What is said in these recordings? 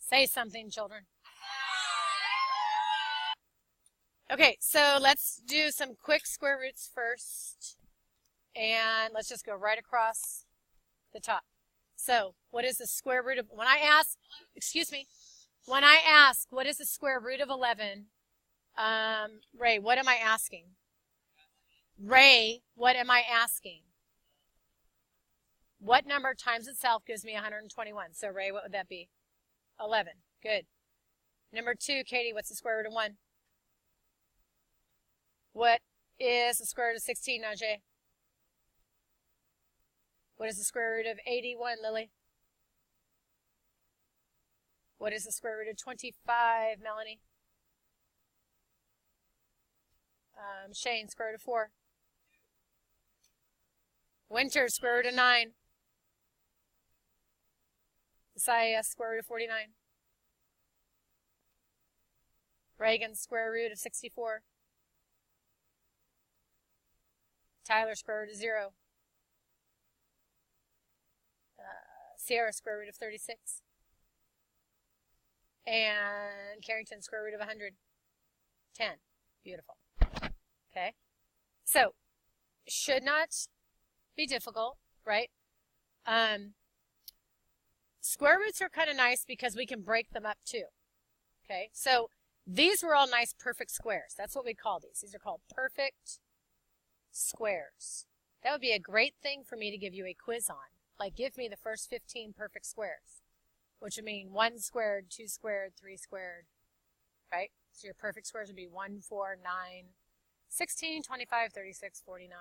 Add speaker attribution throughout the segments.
Speaker 1: Say something, children. Okay, so let's do some quick square roots first. And let's just go right across the top. So, what is the square root of, when I ask, what is the square root of 11, Ray, what am I asking? Ray, what am I asking? What number times itself gives me 121? So, Ray, what would that be? 11. Good. Number 2, Katie, what's the square root of 1? What is the square root of 16, Najee? What is the square root of 81, Lily? What is the square root of 25, Melanie? Shane, square root of 4. Winter, square root of 9. Isaiah, square root of 49. Reagan, square root of 64. Tyler, square root of 0. Sierra, square root of 36. And Carrington, square root of 100. 10. Beautiful. Okay. So, should not be difficult, right? Square roots are kind of nice because we can break them up too. Okay. So, these were all nice perfect squares. That's what we call these. These are called perfect squares. That would be a great thing for me to give you a quiz on. Like, give me the first 15 perfect squares, which would mean 1 squared, 2 squared, 3 squared, right? So your perfect squares would be 1, 4, 9, 16, 25, 36, 49,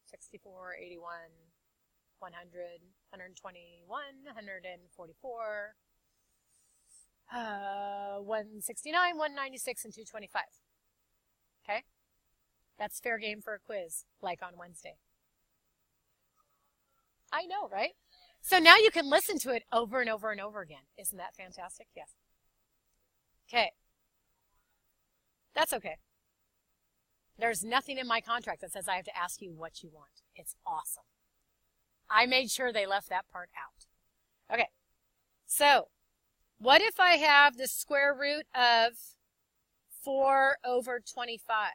Speaker 1: 64, 81, 100, 121, 144, 169, 196, and 225. Okay? That's fair game for a quiz, like on Wednesday. I know, right? So now you can listen to it over and over and over again. Isn't that fantastic? Yes. Okay. That's okay. There's nothing in my contract that says I have to ask you what you want. It's awesome. I made sure they left that part out. Okay. So, what if I have the square root of 4 over 25?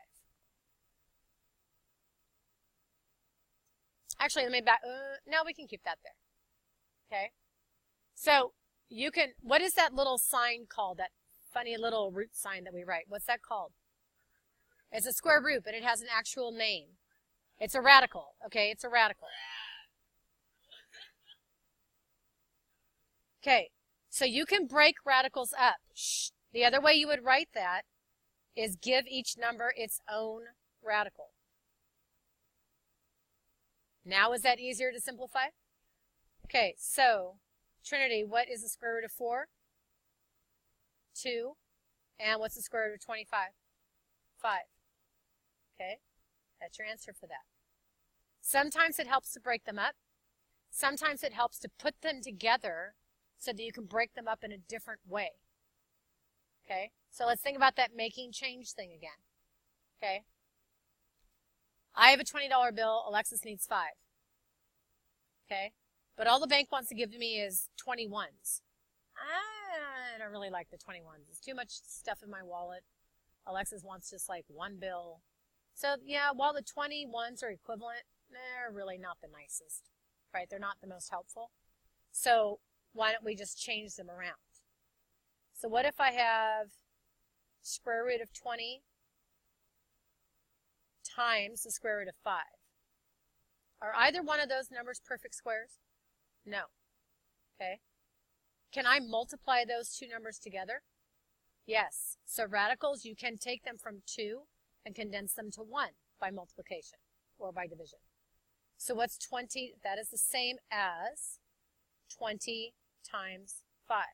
Speaker 1: Actually, let me back. No, we can keep that there. Okay. So, you can, what is that little sign called? That funny little root sign that we write. What's that called? It's a square root, but it has an actual name. It's a radical. Okay, it's a radical. Okay, so you can break radicals up. The other way you would write that is give each number its own radical. Now, is that easier to simplify? Okay, so, Trinity, what is the square root of 4? 2. And what's the square root of 25? 5. Okay, that's your answer for that. Sometimes it helps to break them up. Sometimes it helps to put them together so that you can break them up in a different way. Okay, so let's think about that making change thing again. Okay, I have a $20 bill. Alexis needs 5. Okay, but all the bank wants to give me is 21s. I don't really like the 21s. It's too much stuff in my wallet. Alexis wants just like 1 bill. So, yeah, while the 21s are equivalent, they're really not the nicest, right? They're not the most helpful. So, why don't we just change them around? So, what if I have square root of 20 times the square root of 5? Are either one of those numbers perfect squares? No. Okay. Can I multiply those two numbers together? Yes. So radicals, you can take them from 2 and condense them to 1 by multiplication or by division. So what's 20? That is the same as 20 times 5.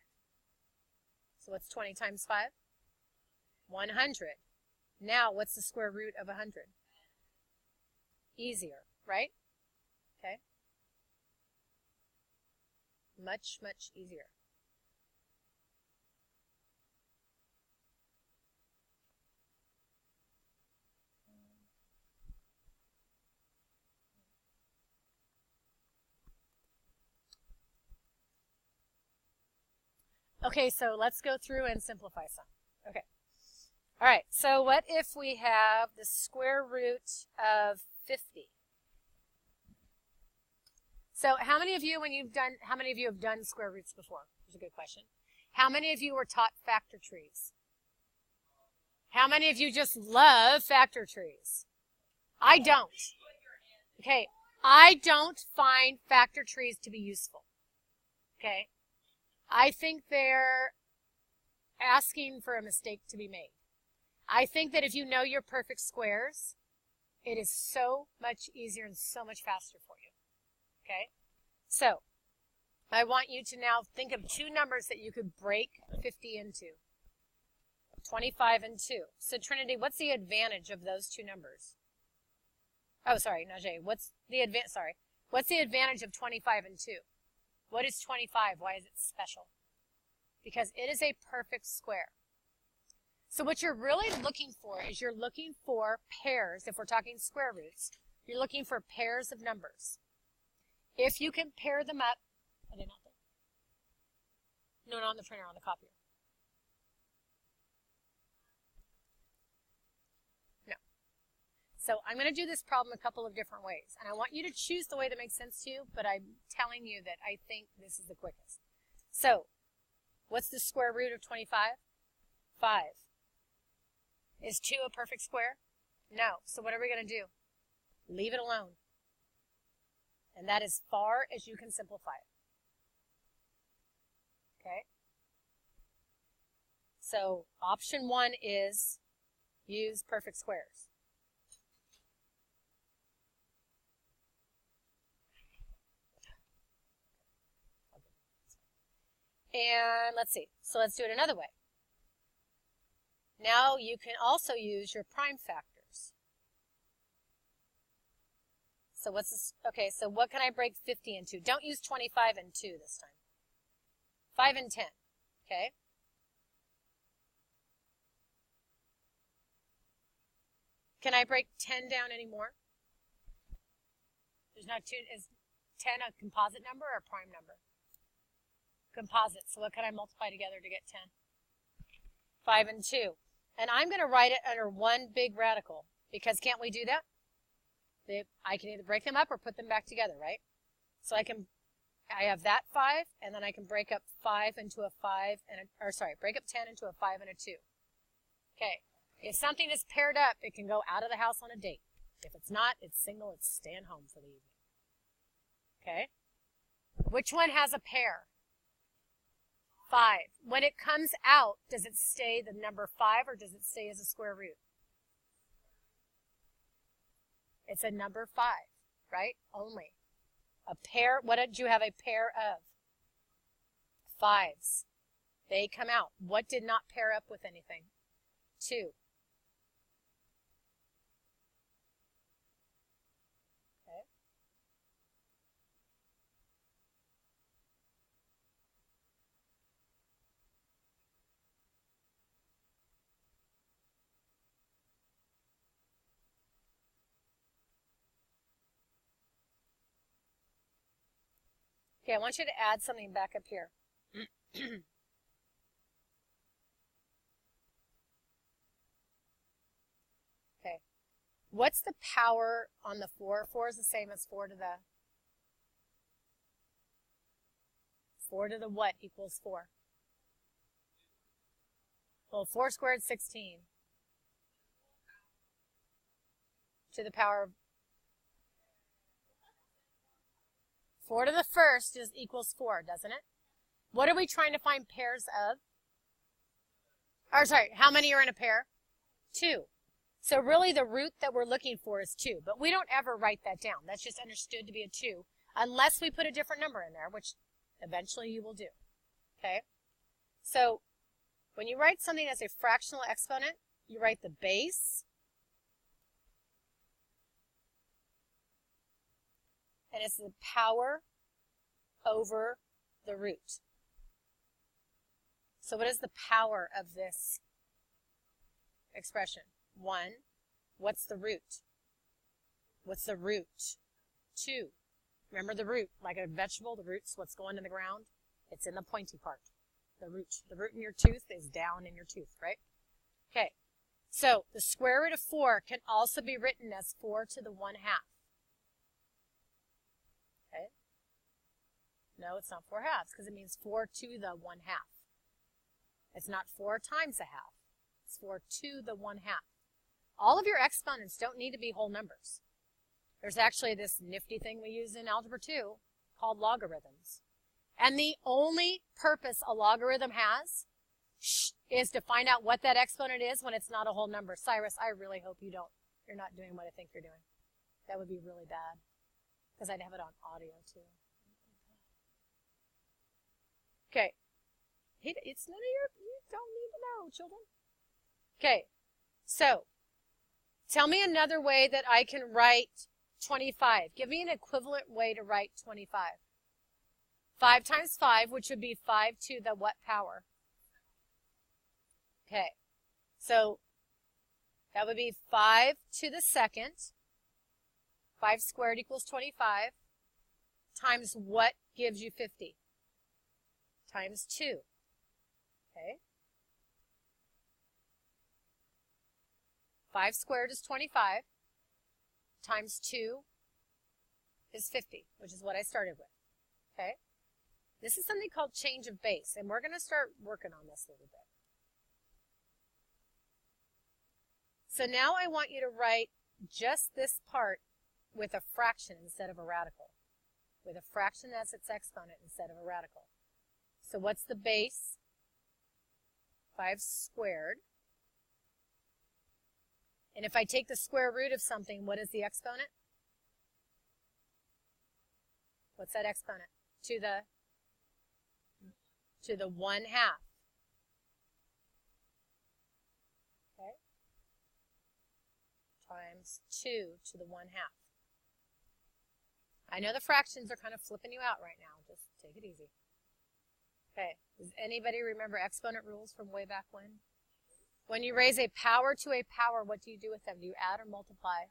Speaker 1: So what's 20 times 5? 100. Now, what's the square root of 100? Easier, right? Okay. Much, much easier. Okay, so let's go through and simplify some. Okay. All right, so what if we have the square root of 50? So how many of you, how many of you have done square roots before? That's a good question. How many of you were taught factor trees? How many of you just love factor trees? I don't. Okay, I don't find factor trees to be useful. Okay, I think they're asking for a mistake to be made. I think that if you know your perfect squares, it is so much easier and so much faster for you. Okay, so I want you to now think of two numbers that you could break 50 into. 25 and 2. So Trinity, what's the advantage of those two numbers? Oh, sorry, Najee. What's the advantage of 25 and 2? What is 25? Why is it special? Because it is a perfect square. So what you're really looking for is you're looking for pairs. If we're talking square roots, you're looking for pairs of numbers. If you can pair them up, are they not there? No, not on the printer, on the copier. No. So I'm going to do this problem a couple of different ways. And I want you to choose the way that makes sense to you, but I'm telling you that I think this is the quickest. So, what's the square root of 25? 5. Is 2 a perfect square? No. So what are we going to do? Leave it alone. And that is far as you can simplify it. Okay? So option 1 is use perfect squares. And let's see. So let's do it another way. Now you can also use your prime factors. So what's this? Okay, so what can I break 50 into? Don't use 25 and 2 this time. 5 and 10. Okay? Can I break 10 down anymore? There's not 2. Is 10 a composite number or a prime number? Composite. So what can I multiply together to get 10? 5 and 2. And I'm going to write it under one big radical, because can't we do that? I can either break them up or put them back together, right? So I have that 5, and then I can break up 5 into a 5, break up 10 into a 5 and a 2. Okay. If something is paired up, it can go out of the house on a date. If it's not, it's single, it's staying home for the evening. Okay? Which one has a pair? 5. When it comes out, does it stay the number 5 or does it stay as a square root? It's a number 5, right? Only. A pair, what did you have a pair of? 5s. They come out. What did not pair up with anything? 2. Okay. Okay, I want you to add something back up here. Okay. What's the power on the 4? 4 is the same as 4 to the... 4 to the what equals 4? Well, 4 squared, 16. To the power of... 4 to the first equals 4, doesn't it? What are we trying to find pairs of? Or sorry, how many are in a pair? 2. So really the root that we're looking for is 2, but we don't ever write that down. That's just understood to be a 2, unless we put a different number in there, which eventually you will do. Okay? So when you write something as a fractional exponent, you write the base, and it's the power over the root. So what is the power of this expression? 1. What's the root? What's the root? 2. Remember the root, like a vegetable, the root's what's going in the ground. It's in the pointy part. The root in your tooth is down in your tooth, right? Okay. So the square root of 4 can also be written as 4 to the 1/2. Okay. No, it's not 4/2 because it means 4 to the 1/2. It's not 4 times a half. It's 4 to the 1/2. All of your exponents don't need to be whole numbers. There's actually this nifty thing we use in Algebra 2 called logarithms. And the only purpose a logarithm has is to find out what that exponent is when it's not a whole number. Cyrus, I really hope you're not doing what I think you're doing. That would be really bad because I'd have it on audio too. Okay. It's none of you don't need to know, children. Okay. So, tell me another way that I can write 25. Give me an equivalent way to write 25. 5 times 5, which would be 5 to the what power? Okay. So, that would be 5 to the second. 5 squared equals 25. Times what gives you 50? Times 2. Okay. 5 squared is 25. Times 2 is 50, which is what I started with. Okay. This is something called change of base, and we're going to start working on this a little bit. So now I want you to write just this part with a fraction instead of a radical. With a fraction as its exponent instead of a radical. So what's the base? 5 squared. And if I take the square root of something, what is the exponent? What's that exponent? To the 1/2. Okay? Times 2 to the 1/2. I know the fractions are kind of flipping you out right now. Just take it easy. Okay. Does anybody remember exponent rules from way back when? When you raise a power to a power, what do you do with them? Do you add or multiply?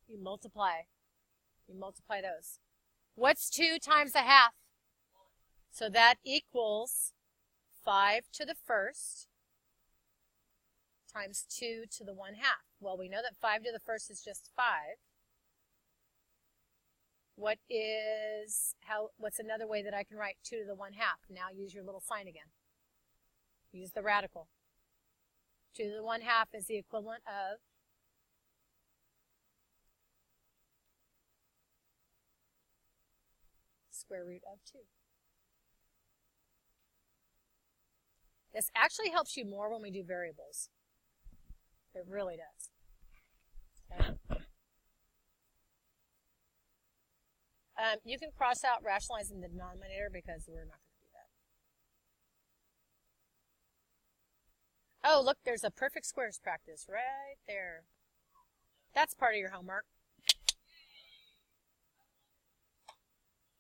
Speaker 1: You multiply. You multiply those. What's 2 times 1/2? So that equals 5 to the first times 2 to the 1/2. Well, we know that 5 to the first is just 5. What's another way that I can write 2 to the 1/2? Now use your little sign again. Use the radical. 2 to the 1/2 is the equivalent of square root of 2. This actually helps you more when we do variables. It really does. Okay. You can cross out rationalizing the denominator because we're not going to do that. Oh, look, there's a perfect squares practice right there. That's part of your homework.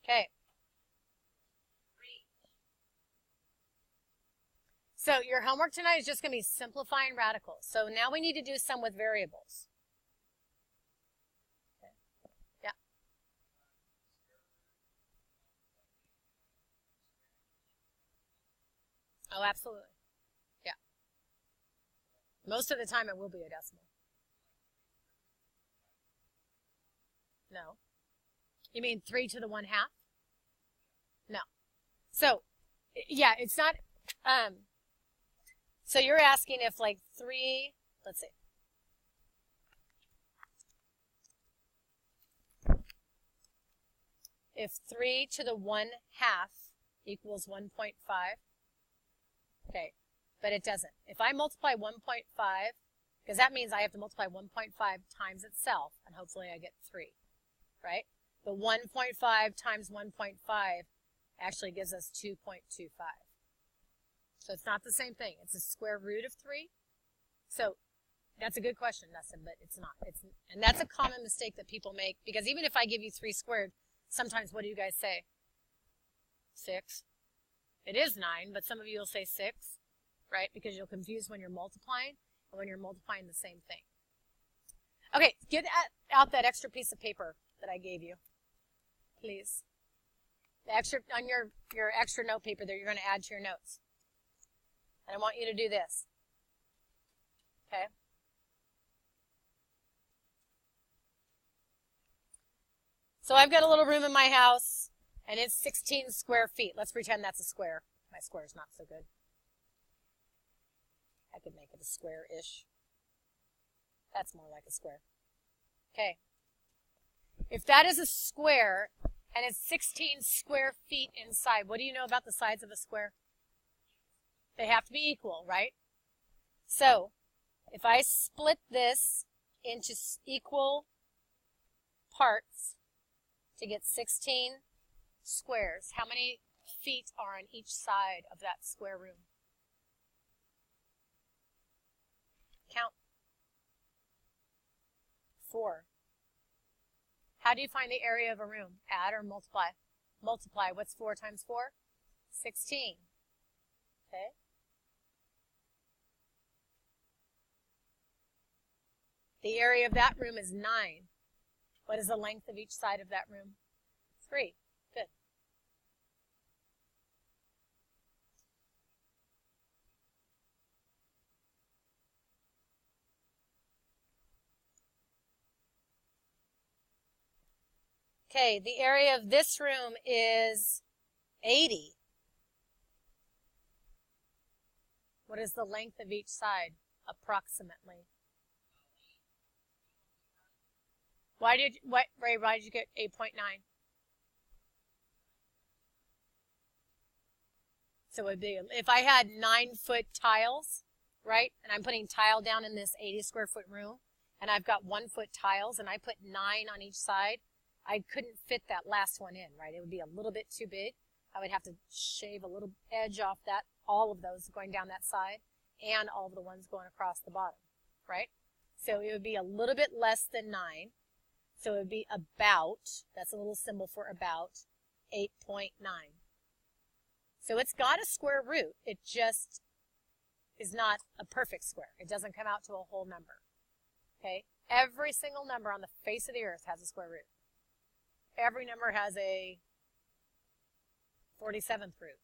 Speaker 1: Okay. So your homework tonight is just going to be simplifying radicals. So now we need to do some with variables. Okay. Yeah. Oh, absolutely. Yeah. Most of the time it will be a decimal. No. You mean 3 to the 1/2? No. So, yeah, it's not, so you're asking if like 3, let's see. If 3 to the 1/2 equals 1.5, okay, but it doesn't. If I multiply 1.5, because that means I have to multiply 1.5 times itself, and hopefully I get 3, right? The 1.5 times 1.5 actually gives us 2.25. So it's not the same thing. It's a square root of 3. So that's a good question, Dustin, but it's not. And that's a common mistake that people make, because even if I give you 3 squared, sometimes what do you guys say? 6. It is 9, but some of you will say 6, right? Because you'll confuse when you're multiplying and when you're multiplying the same thing. Okay, get out that extra piece of paper that I gave you, please. The extra on your extra note paper that you're going to add to your notes. And I want you to do this. Okay? So I've got a little room in my house, and it's 16 square feet. Let's pretend that's a square. My square is not so good. I could make it a square-ish. That's more like a square. Okay. If that is a square, and it's 16 square feet inside, what do you know about the sides of a square? They have to be equal, right? So, if I split this into equal parts to get 16 squares, how many feet are on each side of that square room? Count. 4. How do you find the area of a room? Add or multiply? Multiply. What's 4 times 4? 16. Okay. The area of that room is 9. What is the length of each side of that room? 3. Good. Okay, the area of this room is 80. What is the length of each side, approximately? Ray, why did you get 8.9? So it would be, if I had 9-foot tiles, right, and I'm putting tile down in this 80 square foot room, and I've got 1-foot tiles, and I put 9 on each side, I couldn't fit that last one in, right? It would be a little bit too big. I would have to shave a little edge off that, all of those going down that side, and all of the ones going across the bottom, right? So it would be a little bit less than 9. So it would be about, that's a little symbol for about, 8.9. So it's got a square root. It just is not a perfect square. It doesn't come out to a whole number. Okay? Every single number on the face of the earth has a square root. Every number has a 47th root.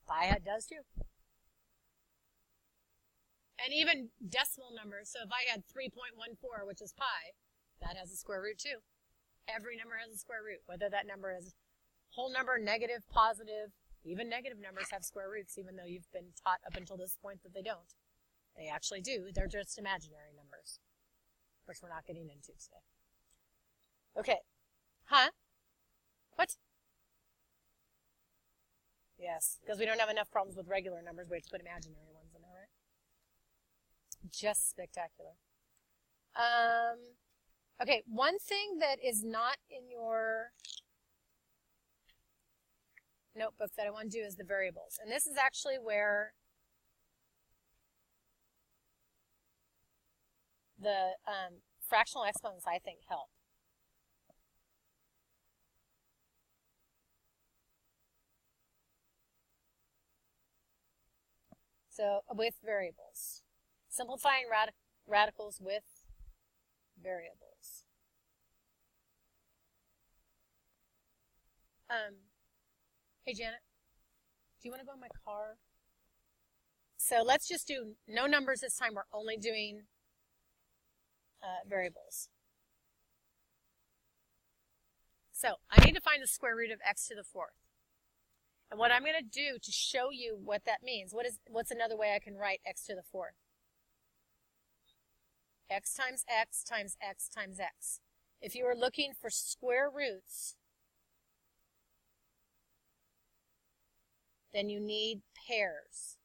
Speaker 1: Pi does too. And even decimal numbers. So if I had 3.14, which is pi, that has a square root too. Every number has a square root, whether that number is whole number, negative, positive. Even negative numbers have square roots, even though you've been taught up until this point that they don't. They actually do. They're just imaginary numbers, which we're not getting into today. Okay. Huh? What? Yes, because we don't have enough problems with regular numbers. We have to put imaginary ones in there, right? Just spectacular. Okay, one thing that is not in your notebook that I want to do is the variables. And this is actually where the fractional exponents, I think, help. So, with variables. Simplifying radicals with variables. Hey, Janet, do you want to go in my car? So let's just do no numbers this time. We're only doing variables. So I need to find the square root of x to the 4th. And what I'm going to do to show you what that means, what's another way I can write x to the 4th? X times x times x times x. If you are looking for square roots, then you need pairs.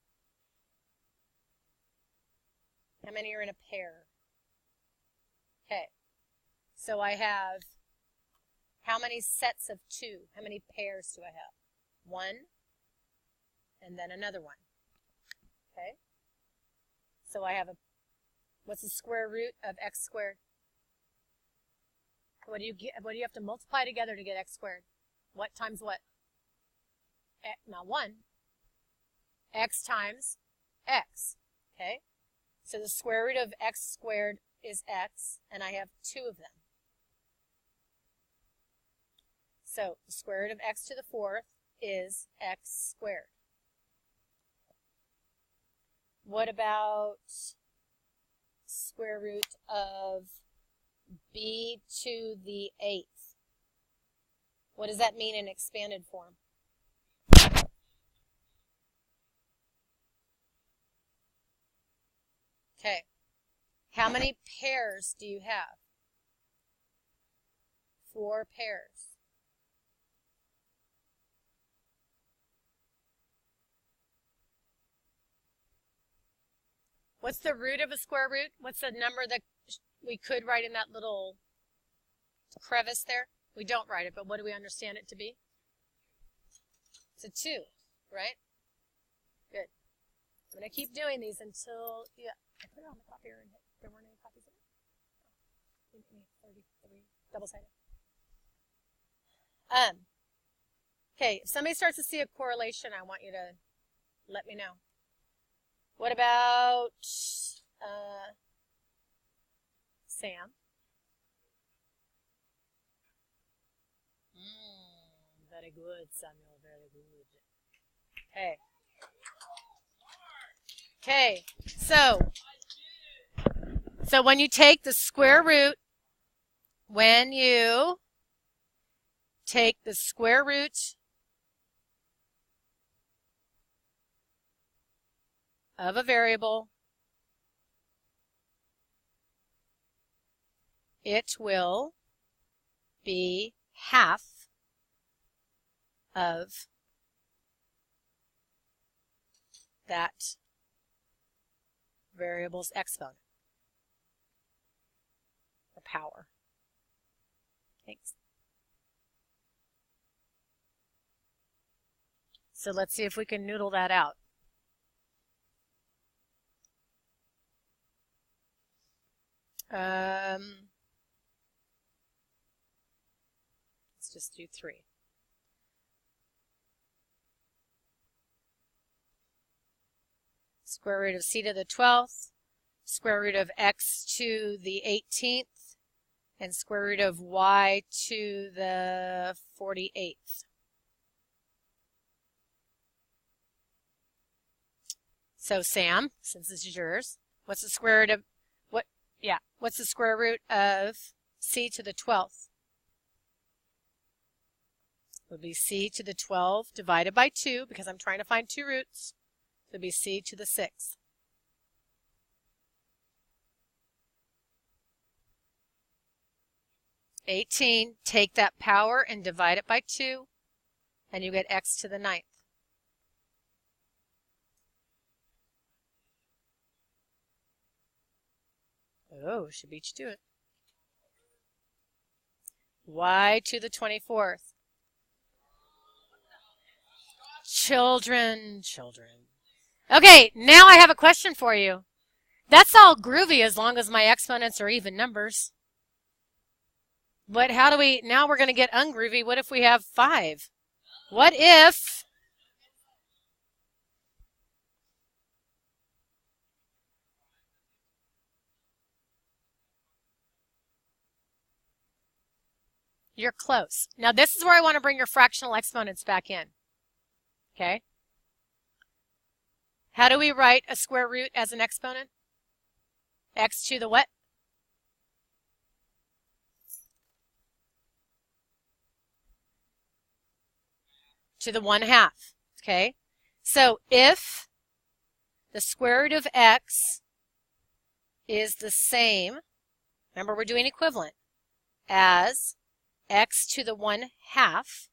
Speaker 1: How many are in a pair? Okay. So I have, how many sets of 2? How many pairs do I have? 1, and then another one. Okay? So I have what's the square root of x squared? What do you have to multiply together to get x squared? What times what? Not 1. X times x. Okay? So the square root of x squared is x, and I have 2 of them. So the square root of x to the 4th is x squared. What about square root of b to the 8th? What does that mean in expanded form? Okay. How many pairs do you have? 4 pairs. What's the root of a square root? What's the number that we could write in that little crevice there? We don't write it, but what do we understand it to be? It's a 2, right? Good. I'm going to keep doing these until, yeah, I put it on the copier and there weren't any copies of it. 33, double-sided. Okay, if somebody starts to see a correlation, I want you to let me know. What about Sam? Very good, Samuel, very good. Okay. Okay, so when you take the square root, of a variable, it will be half of that variable's exponent, or power. Thanks. So let's see if we can noodle that out. Let's just do 3. Square root of c to the 12th, square root of x to the 18th, and square root of y to the 48th. So Sam, since this is yours, what's the square root of what's the square root of c to the 12th? It would be c to the 12 divided by 2, because I'm trying to find 2 roots. So it would be c to the 6th. (18), take that power and divide it by 2, and you get x to the 9th. Oh, should beat you to it. Y to the 24th. Children. Okay, now I have a question for you. That's all groovy as long as my exponents are even numbers. But now we're going to get ungroovy. What if we have 5? What if you're close? Now this is where I want to bring your fractional exponents back in. Okay? How do we write a square root as an exponent? X to the what? To the 1/2. Okay? So if the square root of x is the same, remember we're doing equivalent, as x to the 1/2,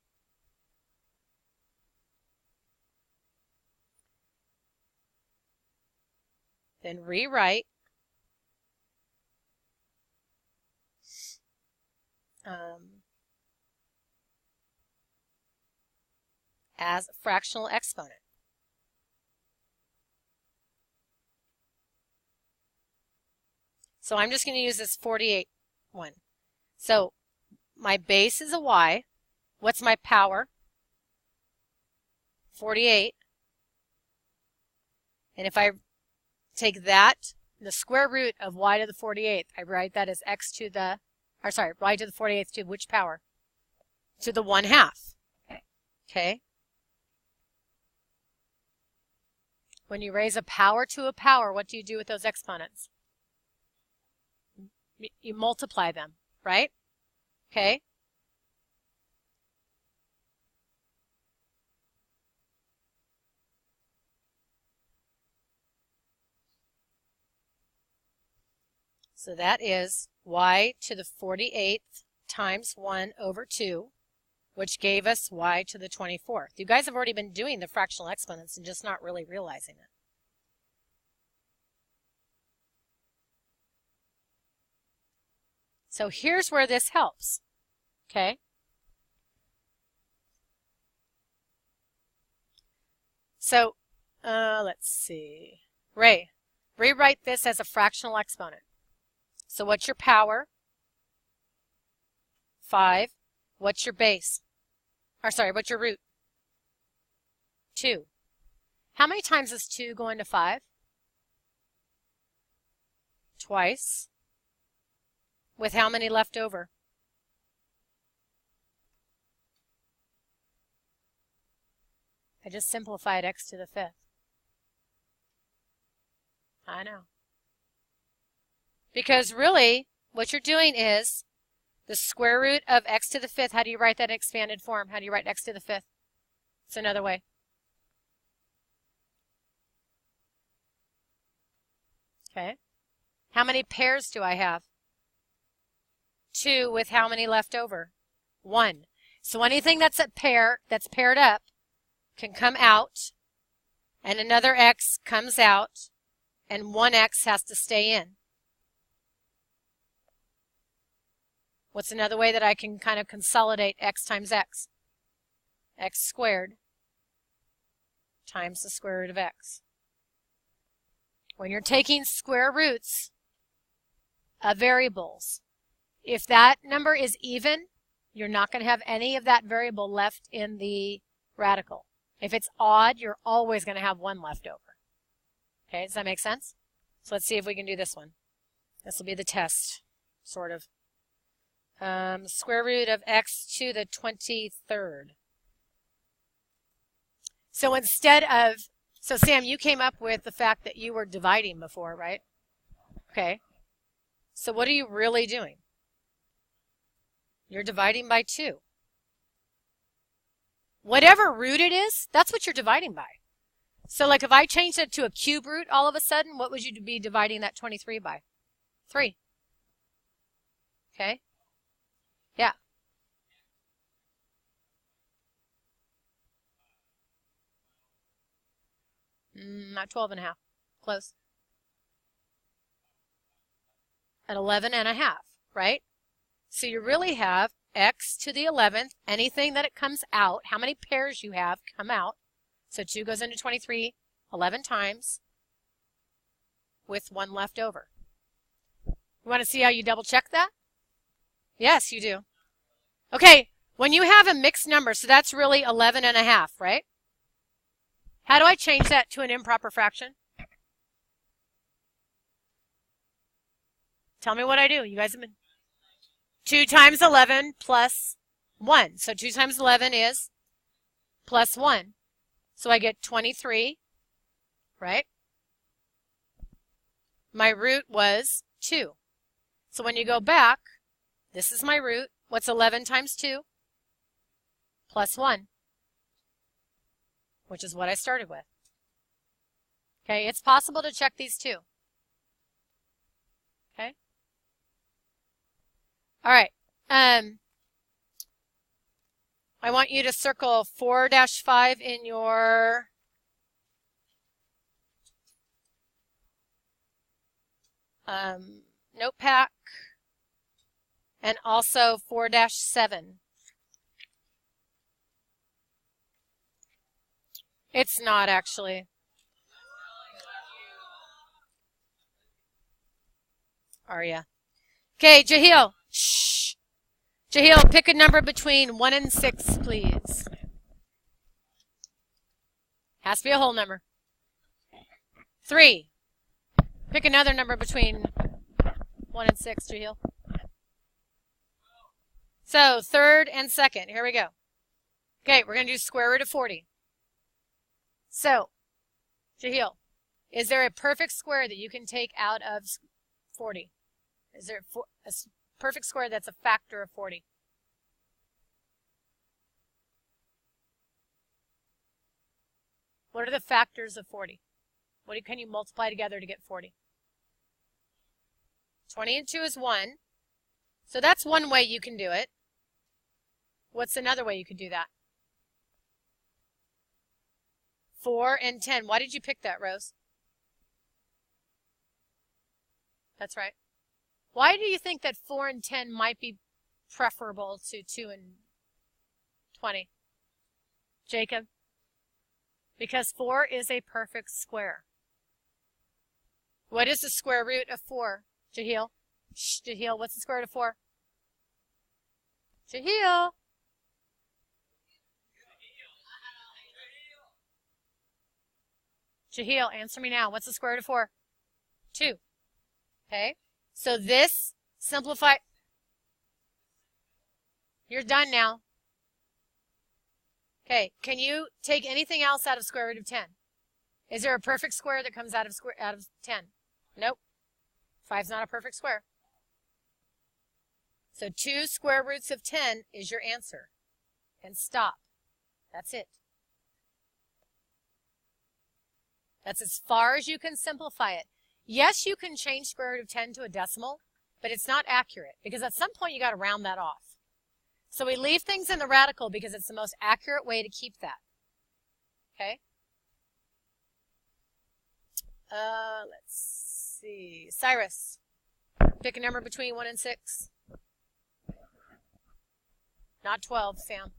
Speaker 1: then rewrite as a fractional exponent. So I'm just going to use this 48 one. So my base is a y. What's my power? 48. And if I take that, the square root of y to the 48th, I write that as x to the, or sorry, y to the 48th to which power? to the 1/2. Okay? When you raise a power to a power, what do you do with those exponents? You multiply them, right? Okay? So that is y to the 48th times 1 over 2, which gave us y to the 24th. You guys have already been doing the fractional exponents and just not really realizing it. So here's where this helps, okay? So, let's see. Ray, rewrite this as a fractional exponent. So what's your power? 5. What's your base? Or sorry, what's your root? 2. How many times is 2 go into 5? Twice. With how many left over? I just simplified x to the 5th. I know. Because really, what you're doing is the square root of x to the 5th. How do you write that in expanded form? How do you write x to the 5th? It's another way. Okay. How many pairs do I have? 2 with how many left over? 1. So anything that's a pair, that's paired up, can come out, and another x comes out, and one x has to stay in. What's another way that I can kind of consolidate x times x? X squared times the square root of x. When you're taking square roots of variables, if that number is even, you're not going to have any of that variable left in the radical. If it's odd, you're always going to have one left over. Okay, does that make sense? So let's see if we can do this one. This will be the test, sort of. Square root of x to the 23rd. So instead of, so Sam, you came up with the fact that you were dividing before, right? Okay. So what are you really doing? You're dividing by 2. Whatever root it is, that's what you're dividing by. So like if I changed it to a cube root all of a sudden, what would you be dividing that 23 by? 3. Okay? Yeah. Not 12.5. Close. At 11.5, right? So you really have x to the 11th, anything that it comes out, how many pairs you have come out. So 2 goes into 23 11 times with 1 left over. You want to see how you double check that? Yes, you do. Okay, when you have a mixed number, so that's really 11.5, right? How do I change that to an improper fraction? Tell me what I do. You guys have been... 2 times 11 plus 1. So 2 times 11 is plus 1. So I get 23, right? My root was 2. So when you go back, this is my root. What's 11 times 2? Plus 1, which is what I started with. Okay, it's possible to check these too. Okay? All right. I want you to circle 4-5 in your notepad, and also 4-7. It's not actually. Are ya? Okay, Jahil. Shh. Jahil, pick a number between 1 and 6, please. Has to be a whole number. 3. Pick another number between 1 and 6, Jahil. So third and second, here we go. Okay, we're going to do square root of 40. So, Jahil, is there a perfect square that you can take out of 40? Is there a perfect square that's a factor of 40? What are the factors of 40? What can you multiply together to get 40? 20 and 2 is 1. So that's one way you can do it. What's another way you could do that? 4 and 10. Why did you pick that, Rose? That's right. Why do you think that 4 and 10 might be preferable to 2 and 20? Jacob? Because 4 is a perfect square. What is the square root of 4? Jahil? Shh, Jahil, what's the square root of 4? Jahil? Jahil, answer me now. What's the square root of 4? 2. Okay? So this simplify. You're done now. Okay, can you take anything else out of square root of 10? Is there a perfect square that comes out of 10? Nope. 5's not a perfect square. So 2 square roots of 10 is your answer. And stop. That's it. That's as far as you can simplify it. Yes, you can change square root of 10 to a decimal, but it's not accurate because at some point you got to round that off. So we leave things in the radical because it's the most accurate way to keep that. Okay? Let's see. Cyrus, pick a number between 1 and 6. Not 12, Sam.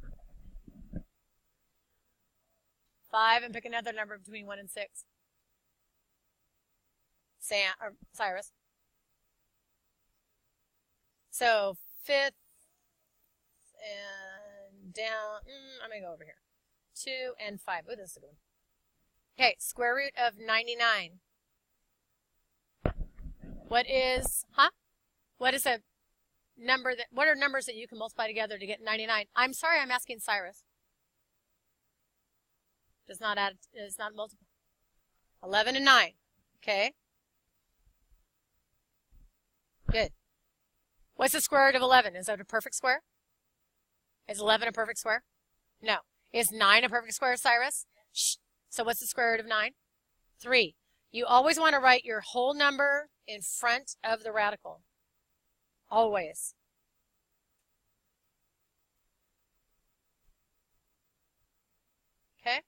Speaker 1: 5, and pick another number between 1 and 6. Cyrus. So 5th and down. I'm going to go over here. 2 and 5. Oh, this is a good one. Okay, square root of 99. What is a number that, what are numbers that you can multiply together to get 99? I'm sorry, I'm asking Cyrus. Does not multiply. 11 and 9. Okay. Good. What's the square root of 11? Is that a perfect square? Is 11 a perfect square? No. Is 9 a perfect square, Cyrus? Shh. So what's the square root of 9? 3. You always want to write your whole number in front of the radical. Always. Okay?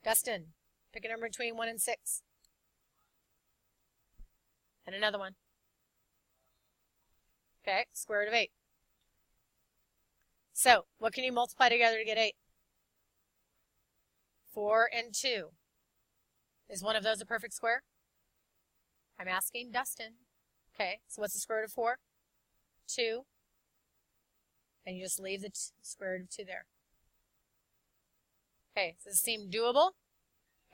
Speaker 1: Dustin, pick a number between 1 and 6. And another one. Okay, square root of 8. So, what can you multiply together to get 8? 4 and 2. Is one of those a perfect square? I'm asking Dustin. Okay, so what's the square root of 4? 2. And you just leave the square root of 2 there. Okay, does this seem doable?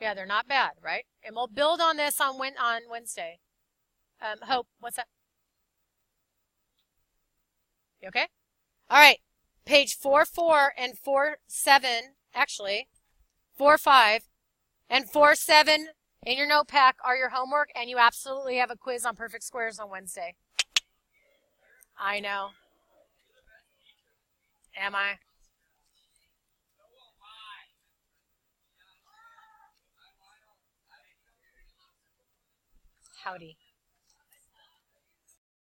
Speaker 1: Yeah, they're not bad, right? And we'll build on this on Wednesday. Hope, what's that? You okay? All right, page 4.4 and 4.7, actually, 4.5 and 4.7 in your note pack are your homework, and you absolutely have a quiz on perfect squares on Wednesday. I know. Am I? Howdy.